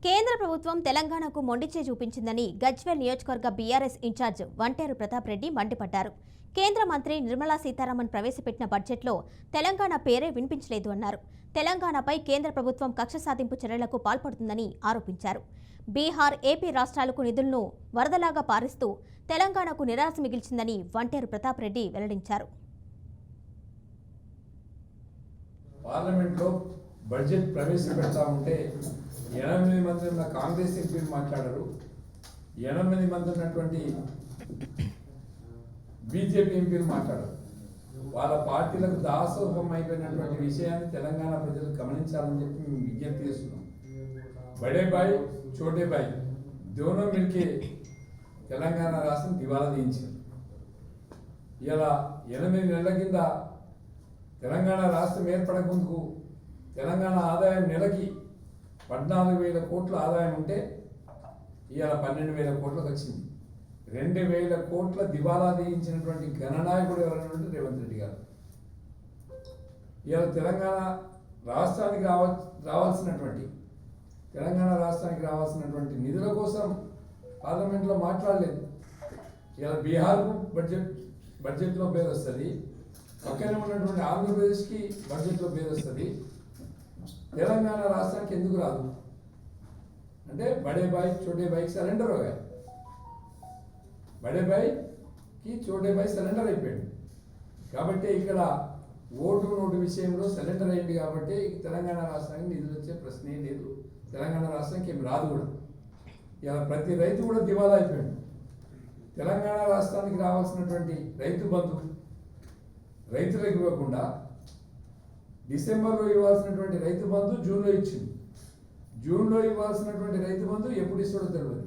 కేంద్ర ప్రభుత్వం తెలంగాణకు మొండిచే చూపించిందని గజ్వేల్ నియోజకవర్గ బీఆర్ఎస్ ఇన్ఛార్జ్ వంటేరు ప్రతాప్ రెడ్డి మండిపడ్డారు. కేంద్ర మంత్రి నిర్మలా సీతారామన్ ప్రవేశపెట్టిన బడ్జెట్లో తెలంగాణ పేరే వినిపించలేదు అన్నారు. తెలంగాణపై కేంద్ర ప్రభుత్వం కక్ష సాధింపు చర్యలకు పాల్పడుతుందని ఆరోపించారు. బీహార్, ఏపీ రాష్ట్రాలకు నిధులను వరదలాగా పారిస్తూ తెలంగాణకు నిరాశ మిగిల్చిందని వంటేరు ప్రతాప్ రెడ్డి వెల్లడించారు. పార్లమెంట్లో బడ్జెట్ ప్రవేశపెడతా ఉంటే 8 మంది ఉన్న కాంగ్రెస్ ఎంపీలు మాట్లాడారు, 8 మంది ఉన్నటువంటి బీజేపీ ఎంపీలు మాట్లాడారు. వాళ్ళ పార్టీలకు దాసోహం అయిపోయినటువంటి విషయాన్ని తెలంగాణ ప్రజలు గమనించాలని చెప్పి మేము విజ్ఞప్తి చేస్తున్నాం. బడే బాయ్ చోటే బాయ్ దోనో మిల్కే తెలంగాణ రాష్ట్రం దివాలా తీయించారు. ఇలా 8 నెలల కింద తెలంగాణ రాష్ట్రం ఏర్పడక ముందుకు తెలంగాణ ఆదాయం నెలకి 14,000 కోట్ల ఆదాయం ఉంటే ఇవాళ 12,000 కోట్లకు వచ్చింది. 2,000 కోట్ల దివాలా తీయించినటువంటి గణనాయకుడు ఎవరైనా రేవంత్ రెడ్డి గారు. ఇవాళ తెలంగాణ రాష్ట్రానికి రావాల్సినటువంటి నిధుల కోసం పార్లమెంట్లో మాట్లాడలేదు. ఇవాళ బీహార్కు బడ్జెట్లో పేరు వస్తుంది, పక్కనే ఉన్నటువంటి ఆంధ్రప్రదేశ్కి బడ్జెట్లో పేరు వస్తుంది, తెలంగాణ రాష్ట్రానికి ఎందుకు రాదు అంటే బడే బాయ్ చోటే బాయ్కి సరెండర్ అయ్యారు. బడే బాయ్కి చోటే బాయ్ సరెండర్ అయిపోయాడు కాబట్టి ఇక్కడ ఓటు నోటు విషయంలో సరెండర్ అయ్యింది కాబట్టి తెలంగాణ రాష్ట్రానికి నిధులు వచ్చే ప్రశ్నే లేదు. తెలంగాణ రాష్ట్రానికి ఏమి రాదు కూడా. ఇలా ప్రతి రైతు కూడా దివాలా అయిపోయాడు. తెలంగాణ రాష్ట్రానికి రావాల్సినటువంటి రైతు బంధు రైతులకు ఇవ్వకుండా డిసెంబర్లో ఇవ్వాల్సినటువంటి రైతు బంధు జూన్లో ఇచ్చింది. జూన్లో ఇవ్వాల్సినటువంటి రైతు బంధు ఎప్పుడు ఇస్తాడో తెలియదు.